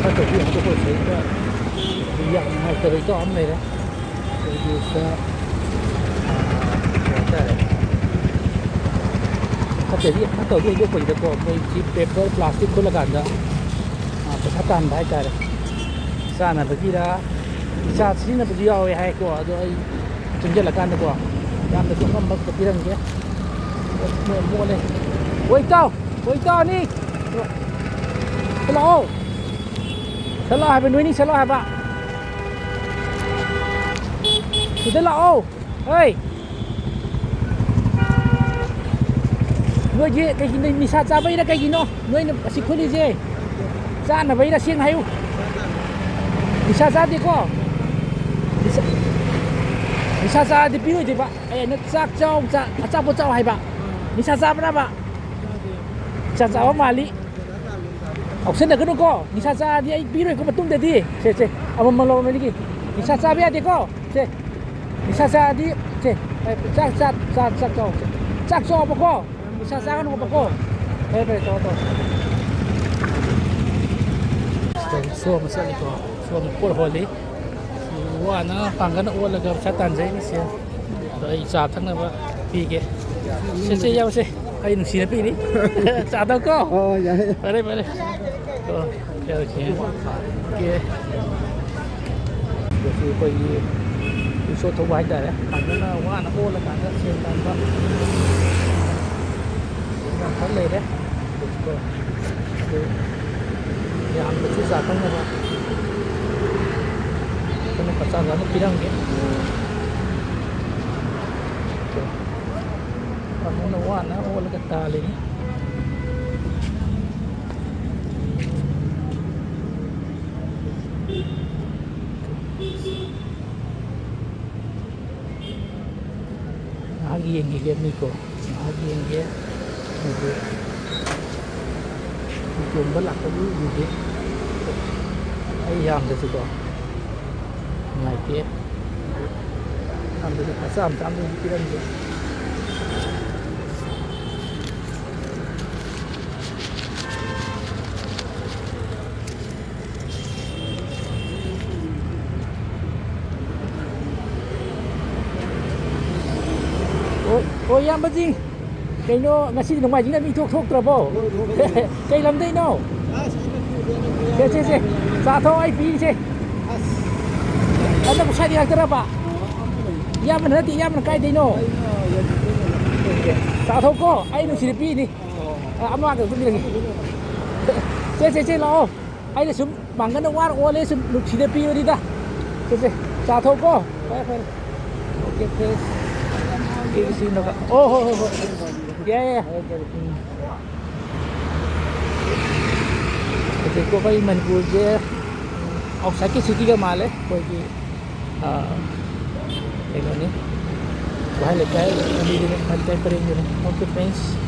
ꯆꯠꯇꯕꯤ ꯑꯇꯣꯞꯄ ꯁꯩꯗ ꯌꯥꯝ ꯅꯨꯡꯉꯥꯏꯇꯕ ꯏꯇꯥꯎ ꯑꯃ ꯂꯩꯔꯦ ꯑꯩꯈꯣꯏꯒꯤ ꯁꯤꯗ ꯀꯩ ꯍꯥꯏꯇꯥꯔꯦ ꯐꯠꯇꯕꯗꯤ ꯍꯩꯗꯣꯛꯄꯁꯤꯗꯀꯣ ꯃꯣꯏꯁꯤ ꯄꯦꯄꯔ ꯄ꯭ꯂꯥꯁꯇꯤꯛ ꯈꯨꯜꯂꯀꯥꯟꯗ ꯄꯩꯁꯥ ꯇꯥꯟꯕ ꯍꯥꯏꯇꯥꯔꯦ ꯆꯥꯅꯕꯒꯤꯔ ꯏꯁꯥ ꯁꯤꯖꯤꯟꯅꯕꯁꯨ ꯌꯥꯎꯋꯦ ꯍꯥꯏꯀꯣ ꯑꯗꯣ ꯑꯩ ꯆꯪꯁꯤꯜꯂꯀꯥꯟꯗꯀꯣ ꯌꯥꯝꯅꯁꯨ ꯑꯉꯝꯕ ꯈꯛꯇ ꯄꯤꯔꯝꯒꯦ ꯃꯣꯠꯂꯦ ꯍꯣꯏ ꯏꯇꯥꯎꯅꯤ ꯂꯥꯛꯑꯣ ꯆꯠꯂꯣ ꯍꯥꯏꯕ ꯅꯣꯏꯅꯤ ꯆꯠꯂꯣ ꯍꯥꯏꯕ ꯁꯤꯗ ꯂꯥꯛꯑꯣ ꯍꯣꯏ ꯅꯣꯏꯁꯦ ꯀꯩꯒꯤꯅꯣ ꯅꯤꯁꯥ ꯆꯥꯕꯩꯔꯥ ꯀꯩꯒꯤꯅꯣ ꯅꯣꯏꯅ ꯑꯁꯤ ꯈꯨꯜꯂꯤꯁꯦ ꯆꯥꯅꯕꯩꯔꯥ ꯁꯦꯡꯅ ꯍꯥꯏꯌꯨ ꯅꯤꯁꯥ ꯆꯥꯗꯦꯀꯣ ꯅꯤꯁꯥ ꯆꯥꯔꯗꯤ ꯄꯤꯔꯣꯏꯗꯣꯏꯕ ꯑꯩꯅ ꯆꯥꯛ ꯆꯥꯎ ꯑꯆꯥꯄꯣꯠ ꯆꯥꯎ ꯍꯥꯏꯕ ꯅꯤꯁꯥ ꯆꯥꯕ꯭ꯔꯕ ꯅꯤꯁꯥ ꯆꯥꯕ ꯃꯥꯜꯂꯤ ꯉꯥꯎꯁꯟꯅꯒꯅꯨꯀꯣ ꯅꯤꯁꯥ ꯆꯥꯔꯗꯤ ꯑꯩ ꯄꯤꯔꯣꯏꯀꯣ ꯃꯇꯨꯡꯗꯗꯤ ꯁꯦ ꯑꯃꯃꯝ ꯂꯧꯔꯝꯃꯅꯤꯒꯤ ꯅꯤꯁꯥ ꯆꯥꯕ ꯌꯥꯗꯦꯀꯣ ꯁꯦ ꯅꯤꯁꯥ ꯆꯥꯔꯗꯤ ꯁꯦ ꯆꯥꯛ ꯆꯥꯎꯕꯀꯣ ꯅꯤꯁꯥ ꯆꯥꯒꯅꯨꯕꯀꯣ ꯐꯔꯦ ꯇꯧꯔꯣ ꯁꯣ ꯑꯃ ꯆꯠꯂꯤꯀꯣ ꯁꯣ ꯑꯃ ꯄꯣꯠ ꯍꯣꯜꯂꯤ ꯋꯥꯅ ꯄꯥꯡꯒꯜ ꯑꯣꯜꯂꯒ ꯄꯩꯁꯥ ꯇꯥꯟꯖꯩꯅꯤ ꯁꯦ ꯑꯗꯣ ꯑꯩ ꯆꯥ ꯊꯛꯅꯕ ꯄꯤꯒꯦ ꯁꯦ ꯌꯥꯎꯁꯦ ꯑꯩ ꯅꯨꯡꯁꯤꯅ ꯄꯤꯅꯤ ꯆꯥꯗꯧꯀꯣ ꯐꯔꯦ ꯌꯥꯎꯁꯦ ꯑꯩꯈꯣꯏꯒꯤ ꯔꯤꯛꯁꯣ ꯊꯧꯕ ꯍꯥꯏꯇꯥꯔꯦ ꯄꯥꯡꯒꯜꯅ ꯋꯥꯅ ꯑꯣꯜꯂꯀꯥꯟꯗ ꯁꯦꯟ ꯇꯥꯟꯕ ꯌꯥꯝ ꯈꯔ ꯂꯩꯔꯦ ꯑꯗꯨ ꯌꯥꯝꯅꯁꯨ ꯆꯥ ꯊꯛꯅꯕ ꯑꯩꯈꯣꯏꯅ ꯄꯆꯥ ꯑꯃ ꯄꯤꯔꯝꯒꯦ ꯄꯥꯡꯒꯜꯅ ꯋꯥꯅ ꯑꯣꯜꯂꯒ ꯇꯥꯜꯂꯤꯅꯤ ꯉꯥꯏꯍꯥꯛ ꯌꯦꯡꯈꯤꯒꯦ ꯃꯤꯀꯣ ꯉꯥꯏꯍꯥꯛ ꯌꯦꯡꯒꯦ ꯑꯗꯨ ꯇꯣꯡꯕ ꯂꯥꯛꯄꯗꯨ ꯎꯗꯦ ꯑꯩ ꯌꯥꯝꯗꯁꯨꯀꯣ ꯅꯨꯡꯉꯥꯏꯇꯦ ꯌꯥꯝꯗꯁꯨ ꯆꯥꯝꯗꯁꯨ ꯄꯤꯔꯝꯒꯦ ꯍꯣꯏ ꯏꯌꯥꯝꯕꯖꯤ ꯀꯩꯅꯣ ꯉꯁꯤꯗꯤ ꯅꯣꯡꯃꯥꯏꯖꯤꯡꯗ ꯃꯤ ꯊꯣꯛꯇ꯭ꯔꯕꯣ ꯀꯩ ꯂꯝꯗꯩꯅꯣ ꯁꯦ ꯆꯥ ꯊꯛꯑꯣ ꯑꯩ ꯄꯤꯔꯤꯁꯦ ꯑꯗꯨꯕꯨ ꯁ꯭ꯋꯥꯏꯗ ꯉꯥꯛꯇꯔꯕ ꯏꯌꯥꯝꯕꯅ ꯅꯠꯇꯦ ꯏꯌꯥꯝꯕꯅ ꯀꯥꯏꯗꯩꯅꯣ ꯆꯥ ꯊꯛꯎꯀꯣ ꯑꯩ ꯅꯨꯡꯁꯤꯅ ꯄꯤꯅꯤ ꯑꯃꯒ ꯄꯤꯔꯒꯦ ꯁꯦ ꯂꯥꯛꯑꯣ ꯑꯩꯅ ꯁꯨꯝ ꯃꯥꯡꯒꯟꯅ ꯋꯥꯔ ꯑꯣꯜꯂꯦ ꯁꯨꯝ ꯅꯨꯡꯁꯤꯅ ꯄꯤꯕꯅꯤꯗ ꯁꯦ ꯆꯥ ꯊꯛꯎꯀꯣ ꯐꯔꯦ ꯑꯣꯀꯦ ꯍꯣꯏ ꯌꯥꯏ ꯍꯧꯖꯤꯛꯀꯣ ꯑꯩꯈꯣꯏ ꯃꯅꯤꯄꯨꯔꯁꯦ ꯑꯥꯎꯠꯁꯥꯏꯠꯀꯤ ꯁꯤꯇꯤꯒ ꯃꯥꯜꯂꯦ ꯑꯩꯈꯣꯏꯒꯤ ꯀꯩꯅꯣꯅꯤ ꯋꯥꯍꯩ ꯂꯩꯀꯥꯏ ꯂꯝꯕꯤꯗꯨꯅꯤ ꯋꯥꯍꯩ ꯂꯩꯀꯥꯏ ꯄꯔꯦꯡꯗꯨꯅꯤ ꯑꯣꯀꯦ ꯐ꯭ꯔꯦꯟꯁ